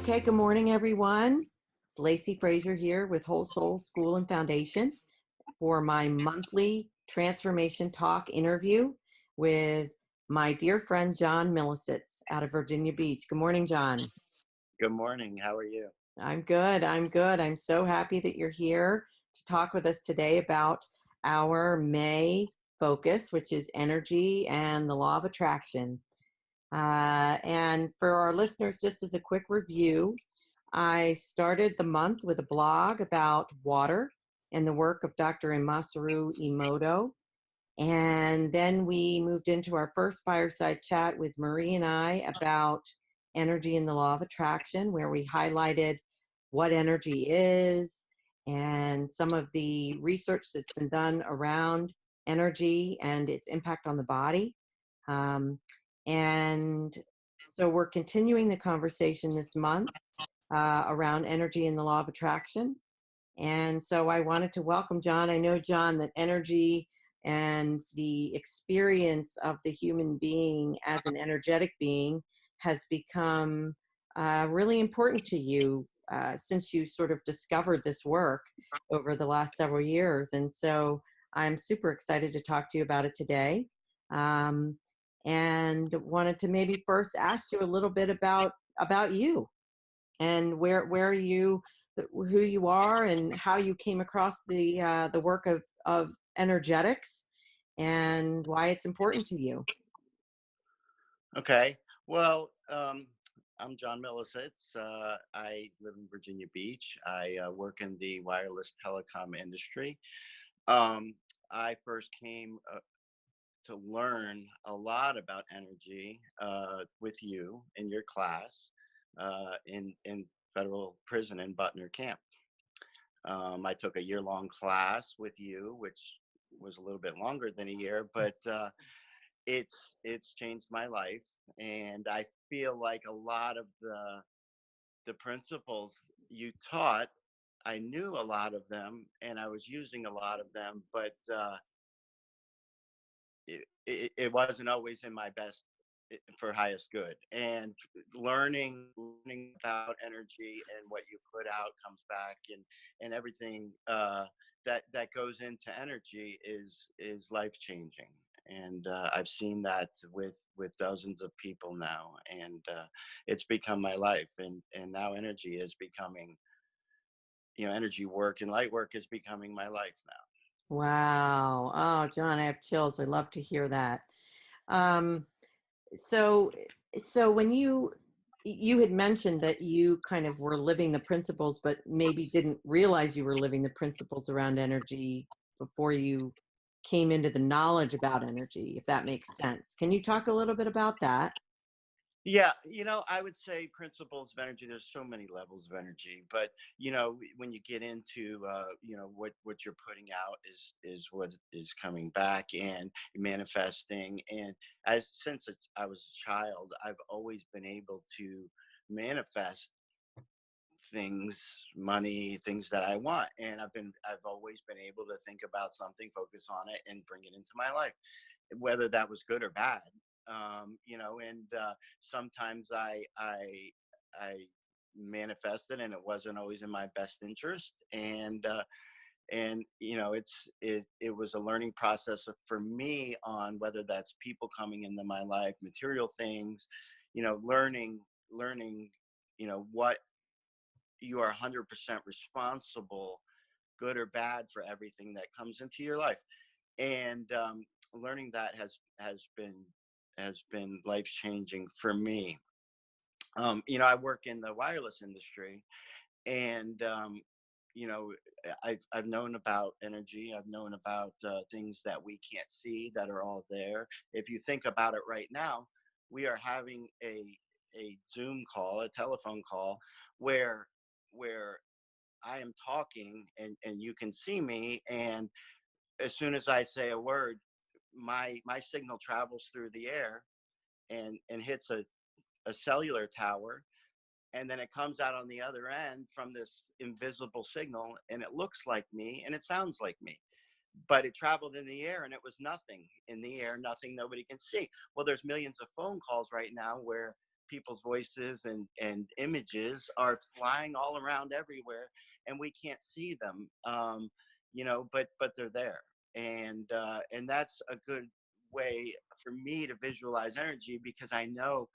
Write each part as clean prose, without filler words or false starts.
Okay, good morning, everyone. It's Lacy Frazer here with Whole Soul School and Foundation for my monthly transformation talk interview with my dear friend, John Milisitz out of Virginia Beach. Good morning, John. Good morning. How are you? I'm good. I'm good. I'm so happy that you're here to talk with us today about our May focus, which is energy and the law of attraction. And for our listeners, just as a quick review, I started the month with a blog about water and the work of Dr. Masaru Emoto. And then we moved into our first fireside chat with Marie and I about energy and the law of attraction, where we highlighted what energy is and some of the research that's been done around energy and its impact on the body. And so we're continuing the conversation this month around energy and the law of attraction. And so I wanted to welcome John. I know, John, that energy and the experience of the human being as an energetic being has become really important to you since you sort of discovered this work over the last several years. And so I'm super excited to talk to you about it today. And wanted to maybe first ask you a little bit about you and where you, who you are, and how you came across the work of energetics and why it's important to you. Okay. Well, I'm John Milisitz. I live in Virginia Beach. I work in the wireless telecom industry. I first came to learn a lot about energy with you in your class in federal prison in Butner Camp. I took a year-long class with you, which was a little bit longer than a year, but it's changed my life, and I feel like a lot of the principles you taught, I knew a lot of them, and I was using a lot of them, but it wasn't always in my best for highest good. And learning about energy and what you put out comes back, and everything that goes into energy is life changing. And I've seen that with dozens of people now, and it's become my life. And now energy is becoming, energy work and light work is becoming my life now. Wow. Oh, John, I have chills. I love to hear that. Um, so when you had mentioned that you kind of were living the principles, but maybe didn't realize you were living the principles around energy before you came into the knowledge about energy, if that makes sense. Can you talk a little bit about that? Yeah, I would say principles of energy. There's so many levels of energy, but when you get into what you're putting out is what is coming back and manifesting. And I was a child, I've always been able to manifest things, money, things that I want, and I've always been able to think about something, focus on it, and bring it into my life, whether that was good or bad. And sometimes I manifested, and it wasn't always in my best interest. And it was a learning process for me on whether that's people coming into my life, material things, learning what you are 100% responsible, good or bad, for everything that comes into your life. And learning that has been life changing for me. I work in the wireless industry, and you know, I've known about energy. I've known about things that we can't see that are all there. If you think about it right now, we are having a Zoom call, a telephone call, where I am talking, and you can see me, and as soon as I say a word, my signal travels through the air and hits a cellular tower, and then it comes out on the other end from this invisible signal, and it looks like me and it sounds like me, but it traveled in the air and it was nothing in the air, nothing nobody can see. Well, there's millions of phone calls right now where people's voices and images are flying all around everywhere, and we can't see them. But they're there, and that's a good way for me to visualize energy, because I know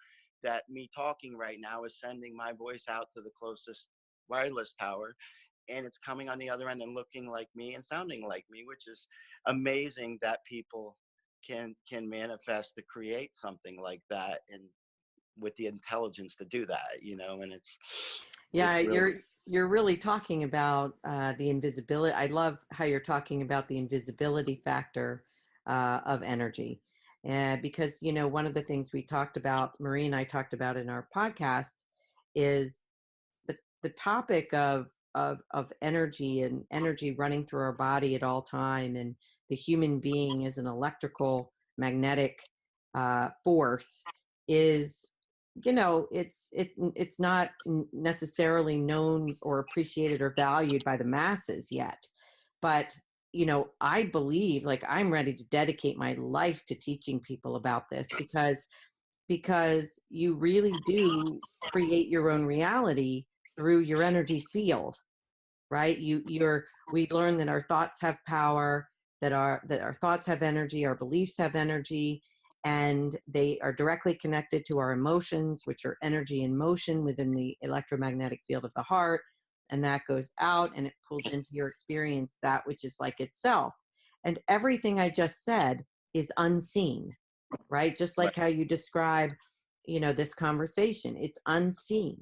that me talking right now is sending my voice out to the closest wireless tower, and it's coming on the other end and looking like me and sounding like me, which is amazing that people can manifest to create something like that, and with the intelligence to do that, and Yeah, it's really you're really talking about the invisibility. I love how you're talking about the invisibility factor of energy, because one of the things we talked about, Marie and I talked about in our podcast, is the topic of energy, and energy running through our body at all time, and the human being as an electrical magnetic force is, it's not necessarily known or appreciated or valued by the masses yet. But I believe, like, I'm ready to dedicate my life to teaching people about this, because you really do create your own reality through your energy field, right? We learn that our thoughts have power, that our thoughts have energy, our beliefs have energy, and they are directly connected to our emotions, which are energy in motion within the electromagnetic field of the heart. And that goes out and it pulls into your experience that which is like itself. And everything I just said is unseen, right? Just right, like how you describe, this conversation, it's unseen.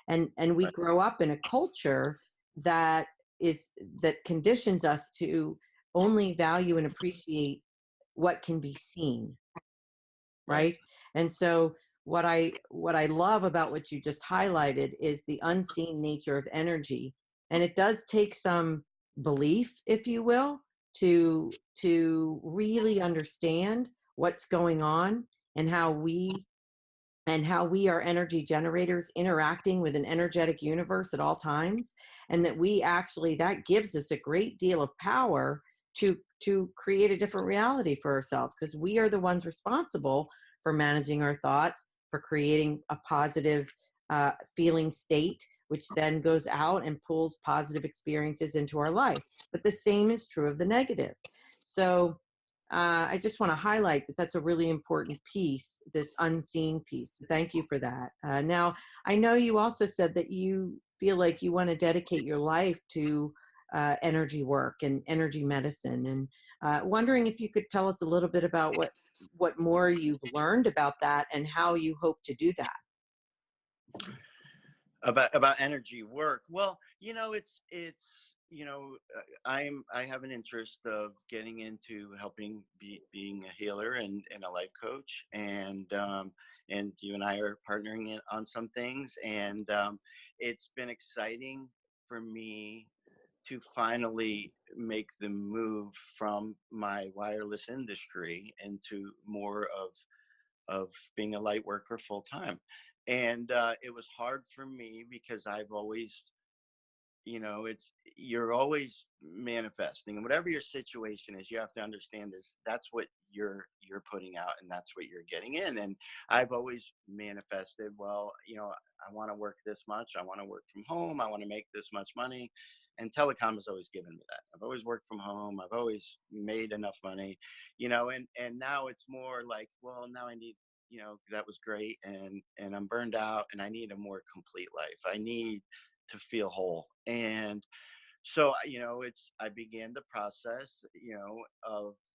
And we right, grow up in a culture that is that conditions us to only value and appreciate what can be seen, right, right? And so what I love about what you just highlighted is the unseen nature of energy. And it does take some belief, if you will, to really understand what's going on, and how we are energy generators interacting with an energetic universe at all times. And that we actually, that gives us a great deal of power to create a different reality for ourselves, because we are the ones responsible for managing our thoughts, for creating a positive feeling state, which then goes out and pulls positive experiences into our life. But the same is true of the negative. So I just want to highlight that that's a really important piece, this unseen piece. So thank you for that. Now, I know you also said that you feel like you want to dedicate your life to energy work and energy medicine, and wondering if you could tell us a little bit about what more you've learned about that and how you hope to do that. about energy work. Well, it's I have an interest of getting into helping being a healer and a life coach, and you and I are partnering on some things, and it's been exciting for me to finally make the move from my wireless industry into more of being a light worker full time. And it was hard for me because I've always, it's you're always manifesting, and whatever your situation is, you have to understand is that's what you're putting out, and that's what you're getting in. And I've always manifested, well, I want to work this much, I want to work from home, I want to make this much money. And telecom has always given me that. I've always worked from home, I've always made enough money, and now it's more like, well, now I need, that was great, and I'm burned out, and I need a more complete life. I need to feel whole. And so, I began the process,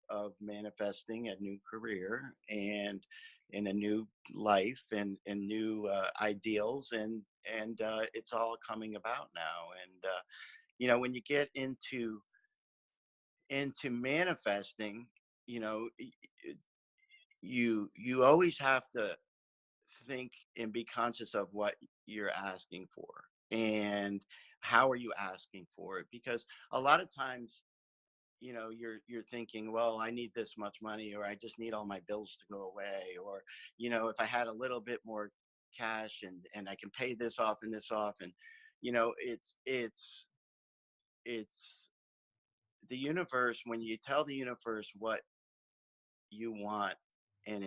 of manifesting a new career and in a new life, and new ideals, and it's all coming about now. And when you get into manifesting, you know, y- you always have to think and be conscious of what you're asking for, and how are you asking for it, because a lot of times, you're thinking, well, I need this much money, or I just need all my bills to go away, or if I had a little bit more cash, and I can pay this off and this off. And it's the universe. When you tell the universe what you want, and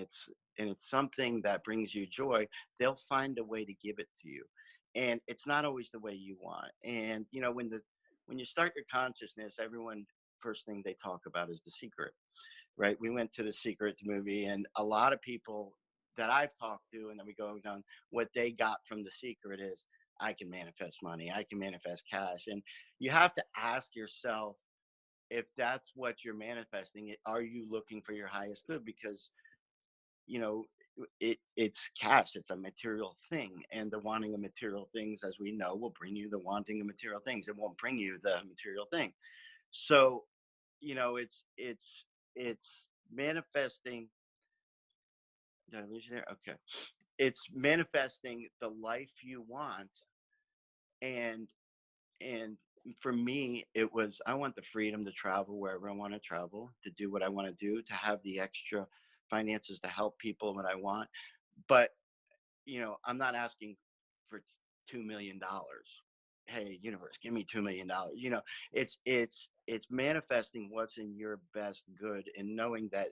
it's something that brings you joy, they'll find a way to give it to you. And it's not always the way you want. And you know, when you start your consciousness, everyone, first thing they talk about is The Secret, right? We went to The Secret movie, and a lot of people that I've talked to, and then we go down, what they got from The Secret is, I can manifest money, I can manifest cash. And you have to ask yourself, if that's what you're manifesting, are you looking for your highest good? Because, you know, it's cash, it's a material thing, and the wanting of material things, as we know, will bring you the wanting of material things. It won't bring you the material thing. So, you know, it's manifesting. Did I lose you there? Okay. It's manifesting the life you want. And and for me, it was, I want the freedom to travel wherever I want to travel, to do what I want to do, to have the extra finances to help people when I want. But, you know, I'm not asking for $2 million. Hey, universe, give me $2 million. You know, it's manifesting what's in your best good, and knowing that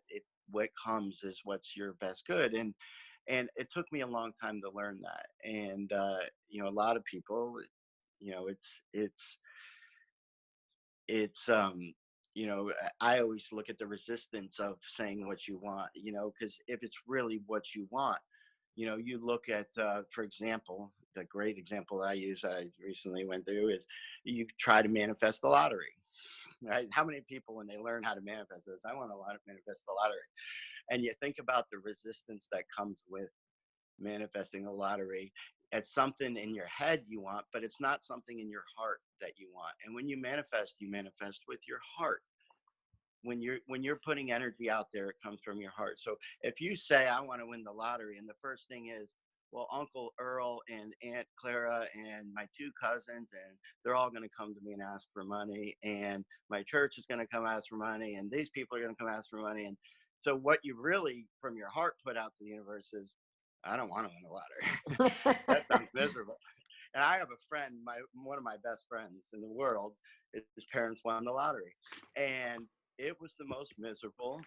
what comes is what's your best good. And it took me a long time to learn that. And you know, a lot of people, you know, it's you know, I always look at the resistance of saying what you want, you know, because if it's really what you want, you know, you look at, for example, the great example that I use, I recently went through, is you try to manifest the lottery, right? How many people, when they learn how to manifest this, I want to manifest the lottery. And you think about the resistance that comes with manifesting the lottery. It's something in your head you want, but it's not something in your heart that you want. And when you manifest with your heart. When you're putting energy out there, it comes from your heart. So if you say, I want to win the lottery, and the first thing is, well, Uncle Earl and Aunt Clara and my two cousins, and they're all going to come to me and ask for money, and my church is going to come ask for money, and these people are going to come ask for money. And so what you really from your heart put out to the universe is, I don't want to win the lottery. That sounds miserable. And I have a friend, one of my best friends in the world, his parents won the lottery, and it was the most miserable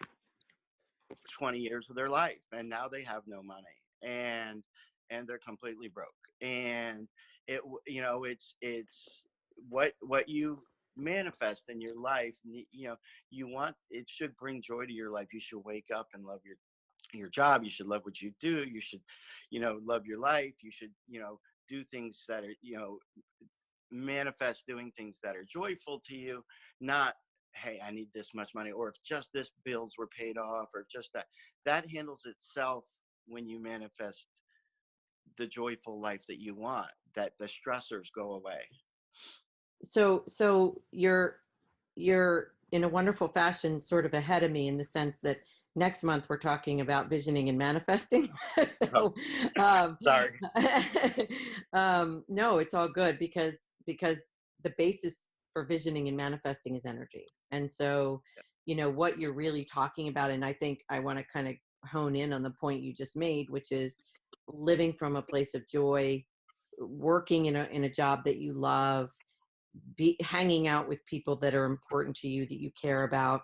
20 years of their life. And now they have no money, and they're completely broke. And you know, it's what you manifest in your life. You know, you want, it should bring joy to your life. You should wake up and love your job. You should love what you do. You should, you know, love your life. You should, you know, do things that are, you know, manifest doing things that are joyful to you, not, hey, I need this much money, or if just this bills were paid off, or just that handles itself. When you manifest the joyful life that you want, that the stressors go away. So you're in a wonderful fashion sort of ahead of me, in the sense that next month we're talking about visioning and manifesting. Oh, So um, sorry. no, it's all good, because the basis for visioning and manifesting is energy. And so, you know, what you're really talking about, and I think I want to kind of hone in on the point you just made, which is living from a place of joy, working in a job that you love, be hanging out with people that are important to you, that you care about,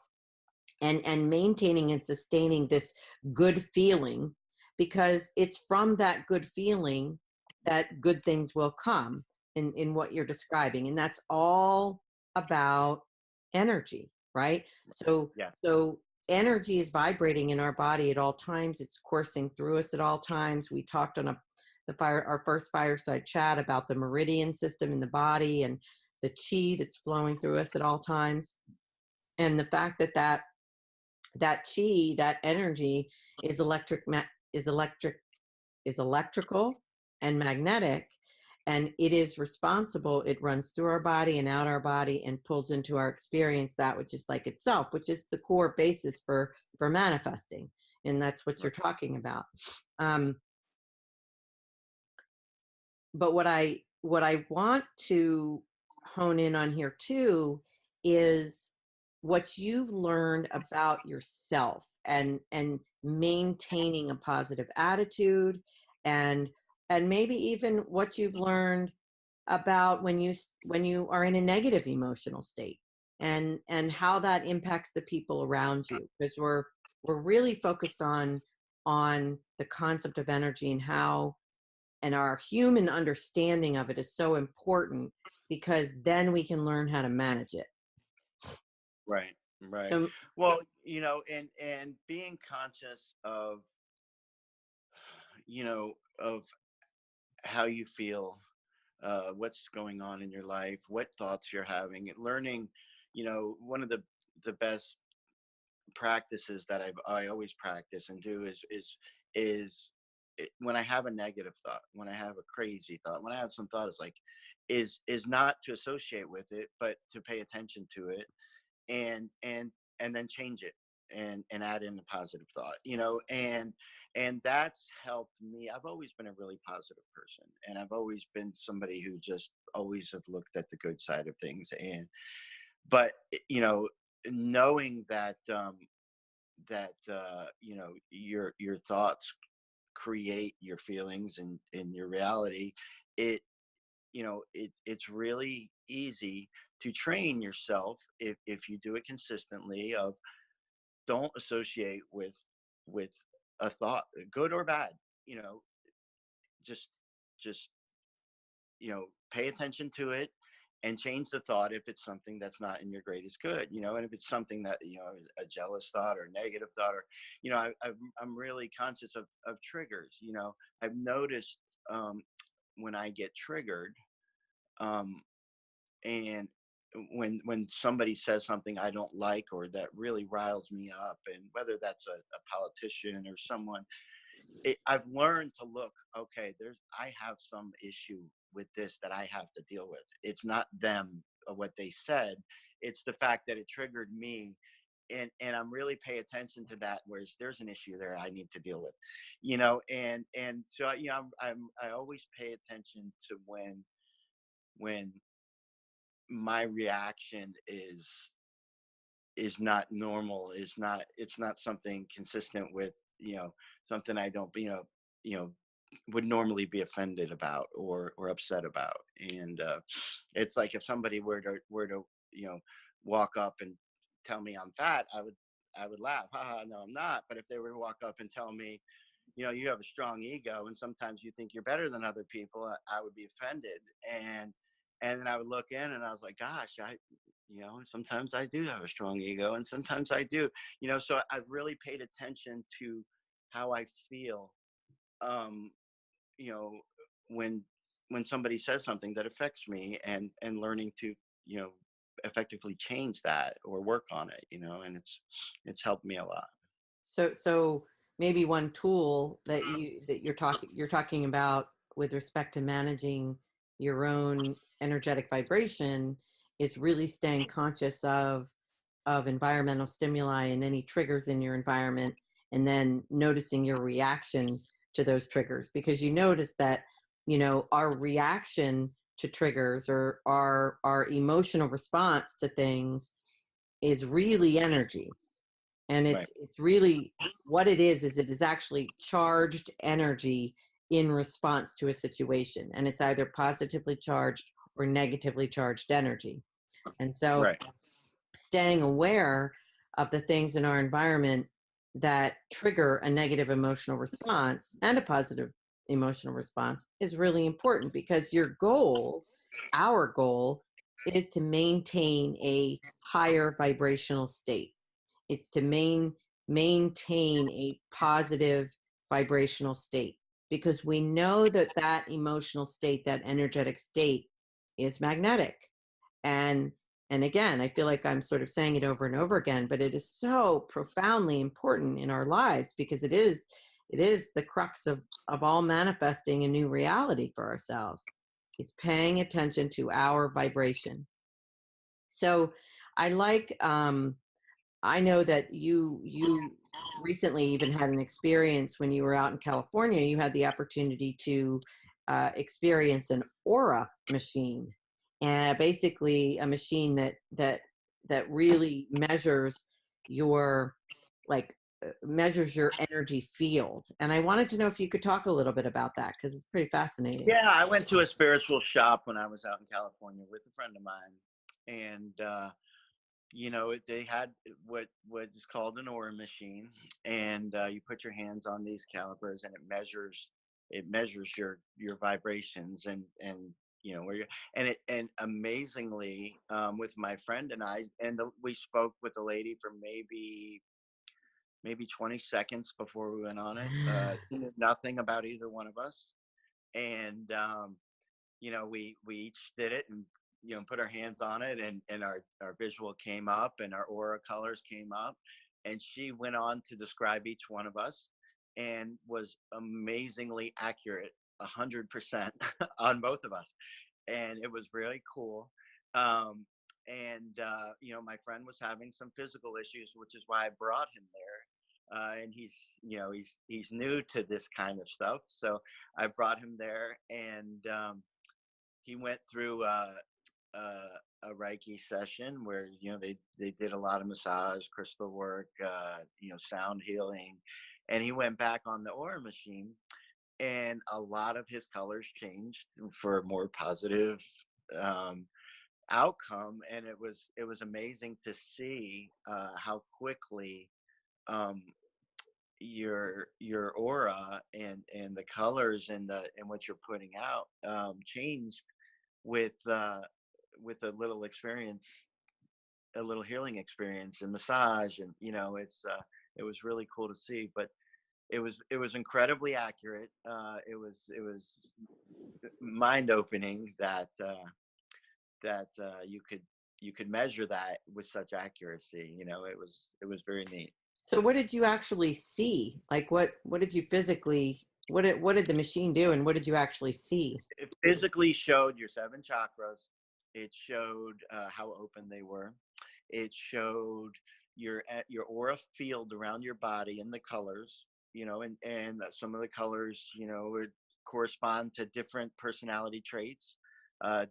and maintaining and sustaining this good feeling, because it's from that good feeling that good things will come in what you're describing. And that's all about energy, right? So Yes. so energy is vibrating in our body at all times. It's coursing through us at all times. We talked on our first fireside chat about the meridian system in the body, and the chi that's flowing through us at all times. And the fact that chi, that energy, is is electric is electrical and magnetic, and it is responsible. It runs through our body and out our body, and pulls into our experience that which is like itself, which is the core basis for manifesting. And that's what you're talking about. um, but what I want to hone in on here too is what you've learned about yourself, and maintaining a positive attitude, and maybe even what you've learned about when you are in a negative emotional state, and how that impacts the people around you, because we're really focused on on the concept of energy and how, and our human understanding of it is so important, because then we can learn how to manage it. Right. Right. So Well, and being conscious of, of how you feel, what's going on in your life, what thoughts you're having, and learning, one of the best practices that I always practice and do is when I have a negative thought, when I have a crazy thought, when I have some thought, is like, is not to associate with it, but to pay attention to it, and then change it, and add in a positive thought, and that's helped me. I've always been a really positive person, and I've always been somebody who just always have looked at the good side of things. But knowing that your thoughts create your feelings and your reality, it it's really easy to train yourself, if you do it consistently, of don't associate with a thought, good or bad. you know just pay attention to it, and change the thought if it's something that's not in your greatest good. And if it's something that, a jealous thought or a negative thought, or I'm really conscious of triggers. I've noticed, when I get triggered, um and when somebody says something I don't like, or that really riles me up, and whether that's a politician or someone, I've learned to look, okay, I have some issue with this that I have to deal with. It's not them or what they said. It's the fact that it triggered me. And I'm really pay attention to that, whereas there's an issue there I need to deal with, and so, I always pay attention to when my reaction is not normal, it's not something consistent with, something I don't, you know would normally be offended about, or upset about. And it's like, if somebody were to walk up and tell me I'm fat, I would laugh, haha, no I'm not. But if they were to walk up and tell me, you have a strong ego and sometimes you think you're better than other people, I would be offended. And then I would look in, and I was like, gosh, sometimes I do have a strong ego, and sometimes I do, so I've really paid attention to how I feel, um, you know, when somebody says something that affects me, and learning to, effectively change that or work on it, and it's helped me a lot. so maybe one tool that you're talking about with respect to managing your own energetic vibration is really staying conscious of environmental stimuli and any triggers in your environment, and then noticing your reaction to those triggers. Because you notice that, our reaction to triggers, or our emotional response to things, is really energy. And Right. it's really what it is it is actually charged energy in response to a situation, and it's either positively charged or negatively charged energy. And so Right. staying aware of the things in our environment that trigger a negative emotional response and a positive emotional response is really important, because our goal, is to maintain a higher vibrational state. It's to maintain a positive vibrational state, because we know that emotional state, that energetic state, is magnetic. And again, I feel like I'm sort of saying it over and over again, but it is so profoundly important in our lives, because it is the crux of all manifesting a new reality for ourselves, is paying attention to our vibration. So I like, I know that you recently even had an experience when you were out in California. You had the opportunity to experience an aura machine, and basically a machine that really measures your measures your energy field. And I wanted to know if you could talk a little bit about that, because it's pretty fascinating. Yeah, I went to a spiritual shop when I was out in California with a friend of mine, and they had what is called an aura machine, and you put your hands on these calipers, and it measures your vibrations, and where you and it and amazingly, with my friend and I, we spoke with the lady for maybe 20 seconds before we went on it. She knew nothing about either one of us, and we each did it, and put our hands on it, and our visual came up, and our aura colors came up, and she went on to describe each one of us, and was amazingly accurate, 100% on both of us, and it was really cool. And my friend was having some physical issues, which is why I brought him there. And he's new to this kind of stuff, so I brought him there, and he went through a Reiki session where they did a lot of massage, crystal work, sound healing, and he went back on the aura machine, and a lot of his colors changed for a more positive um, outcome, and it was amazing to see how quickly um, your aura and the colors and what you're putting out changed with a little experience, a little healing experience and massage, and it was really cool to see. But it was incredibly accurate. It was mind opening that you could measure that with such accuracy. It was very neat. So what did you actually see? Like what did you physically, what did the machine do, and what did you actually see? It physically showed your seven chakras. It showed how open they were. It showed your aura field around your body and the colors, and some of the colors, would correspond to different personality traits,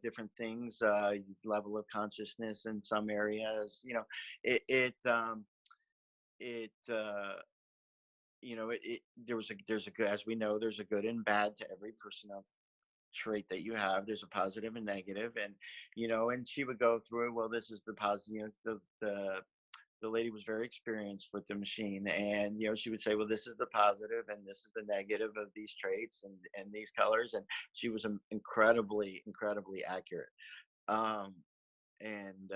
different things, level of consciousness in some areas. It it it there's a good, as we know, there's a good and bad to every personality trait that you have. There's a positive and negative, and she would go through it. Well, this is the positive. The lady was very experienced with the machine, and she would say, well, this is the positive and this is the negative of these traits and these colors, and she was incredibly accurate. um and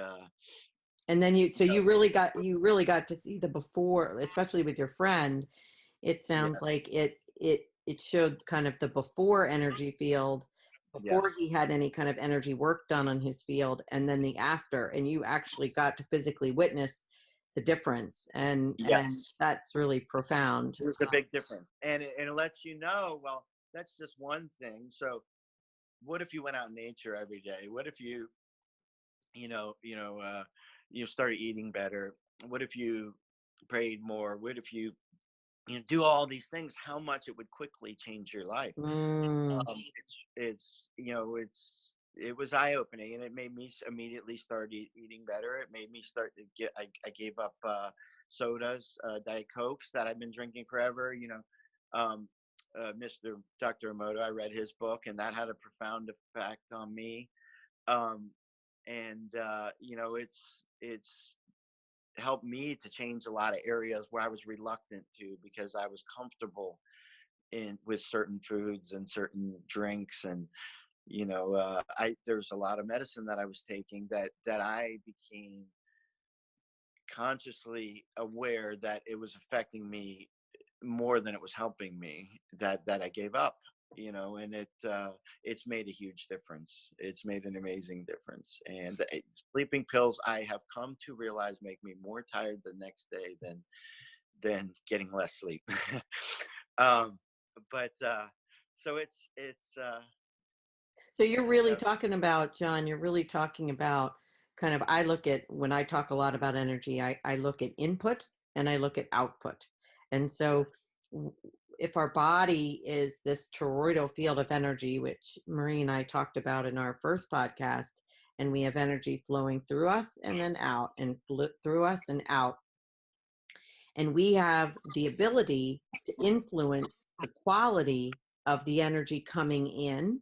And then you know you really got to see the before, especially with your friend. It sounds yes, like it showed kind of the before energy field, before yes, he had any kind of energy work done on his field, and then the after, and you actually got to physically witness the difference, and yes. that's really profound. There's a big difference, and it lets you know, well, that's just one thing. So what if you went out in nature every day? What if you started eating better? What if you prayed more? What if you do all these things? How much it would quickly change your life. Mm, It was eye opening, and it made me immediately start eating better. It made me start to get. I gave up sodas, Diet Cokes that I've been drinking forever. Um, Mr. Dr. Emoto, I read his book, and that had a profound effect on me. Um, and it's helped me to change a lot of areas where I was reluctant to, because I was comfortable in with certain foods and certain drinks, and I there's a lot of medicine that I was taking that I became consciously aware that it was affecting me more than it was helping me, that I gave up, and it's made a huge difference. It's made an amazing difference. And sleeping pills, I have come to realize, make me more tired the next day than getting less sleep. um but so it's so you're really uh, talking about, John, you're really talking about kind of, I look at, when I talk a lot about energy, I look at input and I look at output. And yeah, so if our body is this toroidal field of energy, which Marie and I talked about in our first podcast, and we have energy flowing through us and then out, and through us and out, and we have the ability to influence the quality of the energy coming in,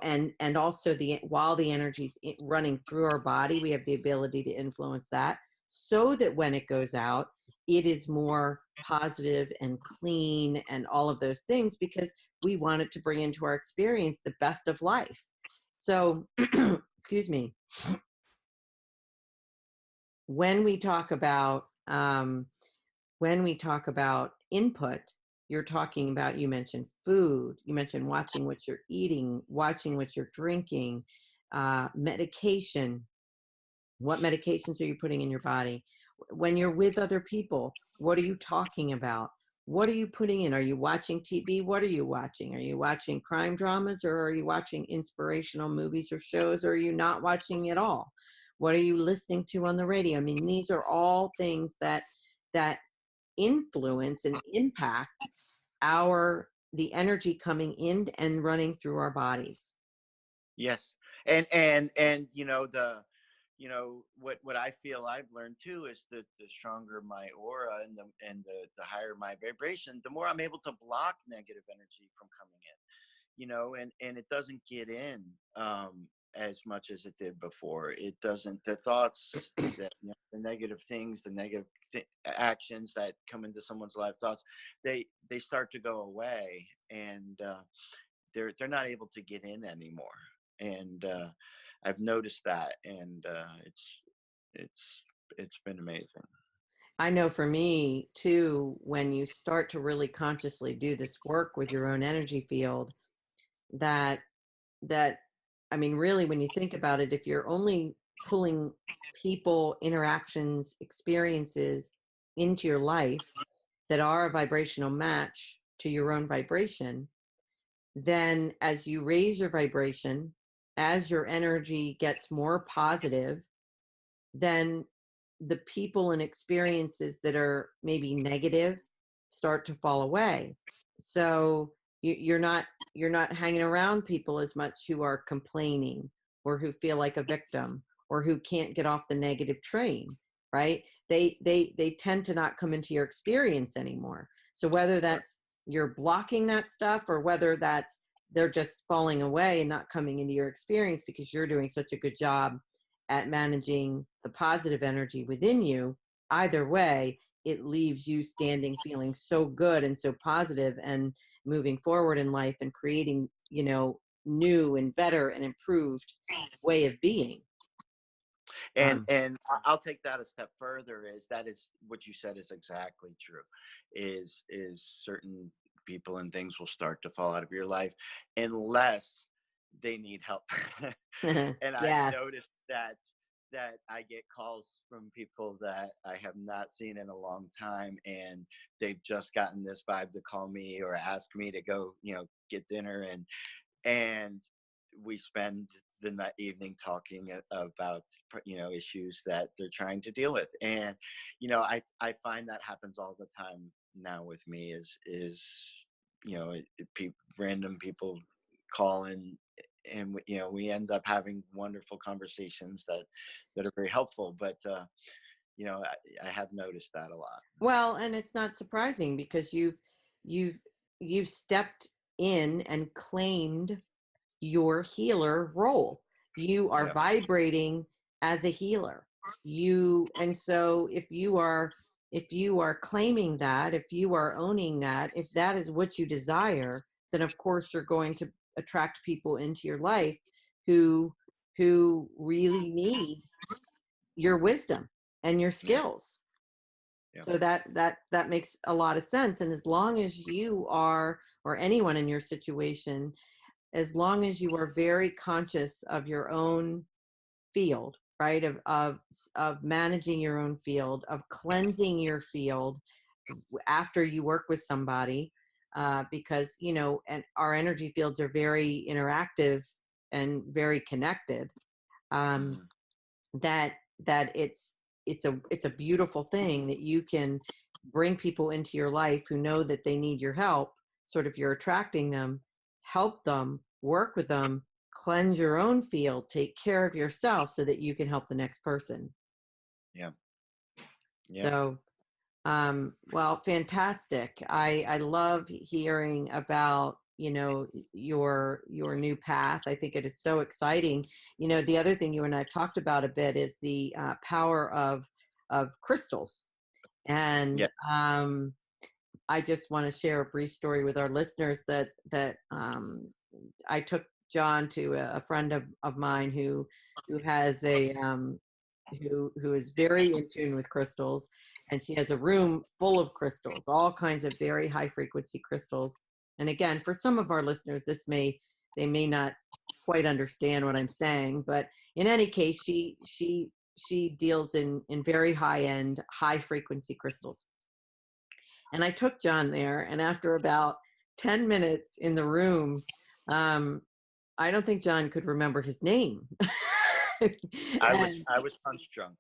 and also while the energy's running through our body, we have the ability to influence that, so that when it goes out, it is more positive and clean and all of those things, because we want it to bring into our experience the best of life. So, excuse me. When we talk about input, you're talking about, you mentioned food, you mentioned watching what you're eating, watching what you're drinking, medication. What medications are you putting in your body? When you're with other people, what are you talking about? What are you putting in? Are you watching TV? What are you watching? Are you watching crime dramas, or are you watching inspirational movies or shows, or are you not watching at all? What are you listening to on the radio? I mean, these are all things that influence and impact the energy coming in and running through our bodies. Yes. And what I feel I've learned too is that the stronger my aura and the higher my vibration, the more I'm able to block negative energy from coming in. And it doesn't get in as much as it did before. It doesn't. The thoughts that, the negative things, the negative actions that come into someone's life, thoughts, they start to go away, and they're not able to get in anymore. And I've noticed that, and it's been amazing. I know for me too, when you start to really consciously do this work with your own energy field, that that I mean, really, when you think about it, if you're only pulling people, interactions, experiences into your life that are a vibrational match to your own vibration, then as you raise your vibration, as your energy gets more positive, then the people and experiences that are maybe negative start to fall away. So you're not hanging around people as much who are complaining, or who feel like a victim, or who can't get off the negative train, right? They tend to not come into your experience anymore. So whether that's you're blocking that stuff, or whether that's they're just falling away and not coming into your experience because you're doing such a good job at managing the positive energy within you, either way, it leaves you standing feeling so good and so positive and moving forward in life and creating, new and better and improved way of being. And I'll take that a step further. Is what you said is exactly true. Is certain people and things will start to fall out of your life unless they need help. And I've Yes. noticed that I get calls from people that I have not seen in a long time, and they've just gotten this vibe to call me or ask me to go, get dinner, and we spend the evening talking about issues that they're trying to deal with. And I find that happens all the time now with me. Random people call in, and we end up having wonderful conversations that are very helpful. But I have noticed that a lot. Well, and it's not surprising, because you've you've stepped in and claimed your healer role. You are Yeah. vibrating as a healer. And so if you are claiming that, if you are owning that, if that is what you desire, then of course you're going to attract people into your life who really need your wisdom and your Yeah. skills. Yeah. So that makes a lot of sense. And as long as you are, or anyone in your situation, as long as you are very conscious of your own field, right, of managing your own field, of cleansing your field after you work with somebody, because and our energy fields are very interactive and very connected. Mhm. That it's a beautiful thing that you can bring people into your life who know that they need your help. Sort of, you're attracting them, help them, work with them, cleanse your own field, take care of yourself so that you can help the next person. Yeah. Yeah. So well, fantastic. I love hearing about your new path. I think it is so exciting. The other thing you and I've talked about a bit is the power of crystals. And Yeah. I just want to share a brief story with our listeners that I took John to a friend of mine who has who is very in tune with crystals, and she has a room full of crystals, all kinds of very high frequency crystals. And again, for some of our listeners, they may not quite understand what I'm saying, but in any case, she deals in very high end, high frequency crystals. And I took John there, and after about 10 minutes in the room, I don't think John could remember his name. And I was punch drunk.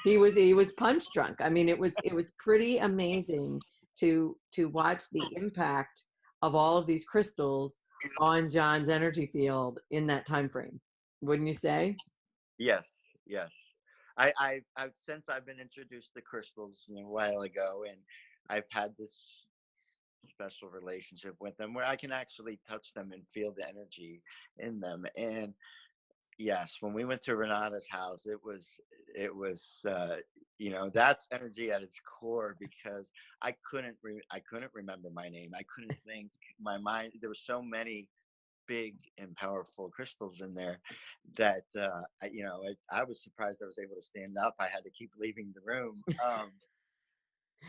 he was punch drunk. I mean, it was pretty amazing to watch the impact of all of these crystals on John's energy field in that time frame. Wouldn't you say? Yes, yes. I've since I've been introduced to crystals a while ago, and I've had this special relationship with them where I can actually touch them and feel the energy in them. And yes, when we went to Renata's house, it was that's energy at its core, because I couldn't remember my name. I couldn't think. My mind, there were so many big and powerful crystals in there that I was surprised I was able to stand up. I had to keep leaving the room.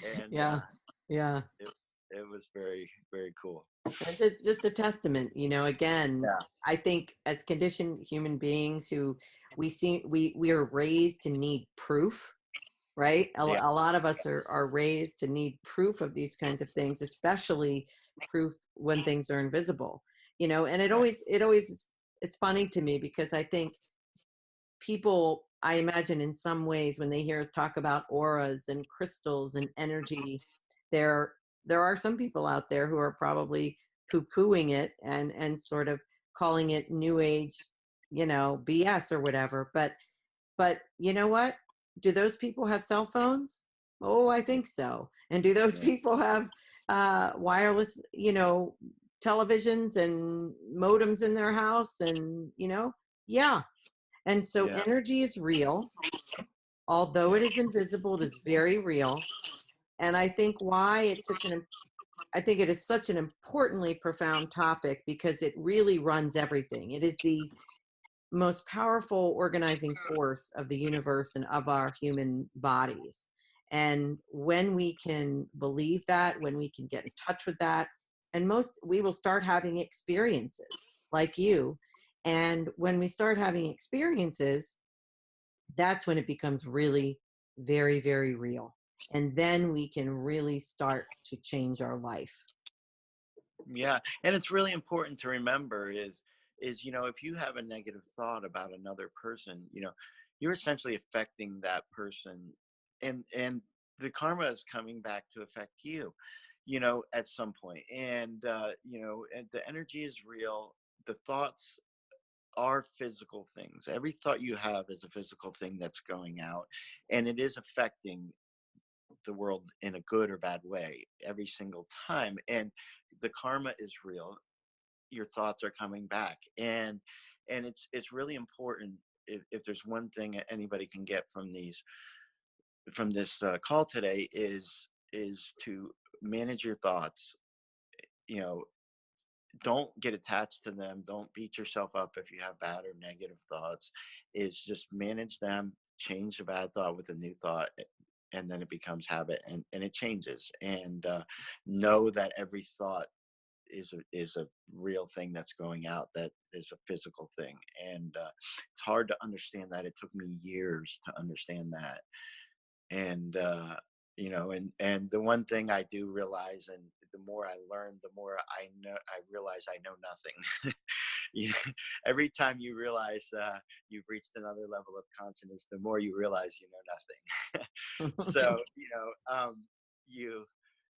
And Yeah. Yeah. it, it was very, very cool. And just a testament, again, Yeah. I think as conditioned human beings who we are raised to need proof, right? A Yeah. lot of us are raised to need proof of these kinds of things, especially proof when things are invisible, and Right. it always is, it's funny to me because I think people, I imagine in some ways when they hear us talk about auras and crystals and energy, there there are some people out there who are probably poo-pooing it and sort of calling it new age, BS or whatever. But you know what? Do those people have cell phones? Oh, I think so. And do those Yeah. people have wireless, televisions and modems in their house? And yeah. And so Yeah. energy is real. Although Yeah. it is invisible, it is very real. And I think why it's I think it is such an importantly profound topic because it really runs everything. It is the most powerful organizing force of the universe and of our human bodies. And when we can believe that, when we can get in touch with that, and we will start having experiences like you. And when we start having experiences, that's when it becomes really very, very real. And then we can really start to change our life. Yeah. And it's really important to remember is if you have a negative thought about another person, you're essentially affecting that person, and the karma is coming back to affect you, at some point. And the energy is real. The thoughts are physical things. Every thought you have is a physical thing that's going out, and it is affecting the world in a good or bad way every single time. And the karma is real. Your thoughts are coming back, and it's really important. If there's one thing anybody can get from this call today, is to manage your thoughts. you know don't get attached to them. Don't beat yourself up if you have bad or negative thoughts. Is just manage them, change a bad thought with a new thought, and then it becomes habit, and it changes. And know that every thought is a real thing that's going out, that is a physical thing. And it's hard to understand that. It took me years to understand that. And and the one thing I do realize, and the more I learn, the more I realize I know nothing. Every time you realize you've reached another level of consciousness, the more you realize you know nothing. So you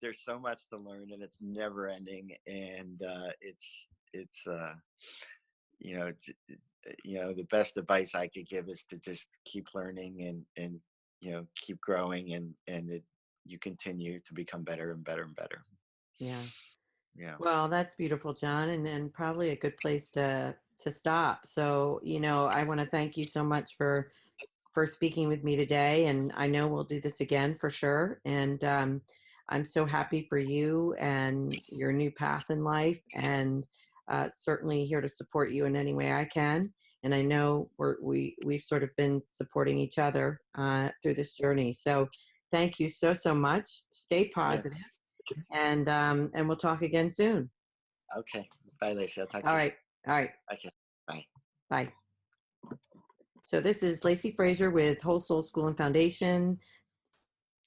there's so much to learn, and it's never ending. And it's you know the best advice I could give is to just keep learning, and keep growing, and you continue to become better and better and better. Yeah. Yeah. Well, that's beautiful, John, and probably a good place to stop. So, I want to thank you so much for speaking with me today, and I know we'll do this again for sure. And I'm so happy for you and your new path in life, and certainly here to support you in any way I can. And I know we've sort of been supporting each other through this journey. So, thank you so much. Stay Yeah. positive, and we'll talk again soon. Okay. Bye, Lacey. I'll talk All to you right. All right. soon. Okay. Bye. Bye. So this is Lacy Frazer with Whole Soul School and Foundation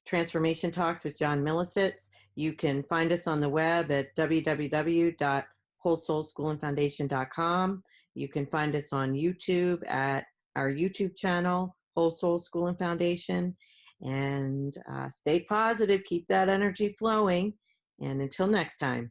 Transformation Talks with John Milisitz. You can find us on the web at www.wholesoulschoolandfoundation.com. You can find us on YouTube at our YouTube channel, Whole Soul School and Foundation. And stay positive, keep that energy flowing. And until next time.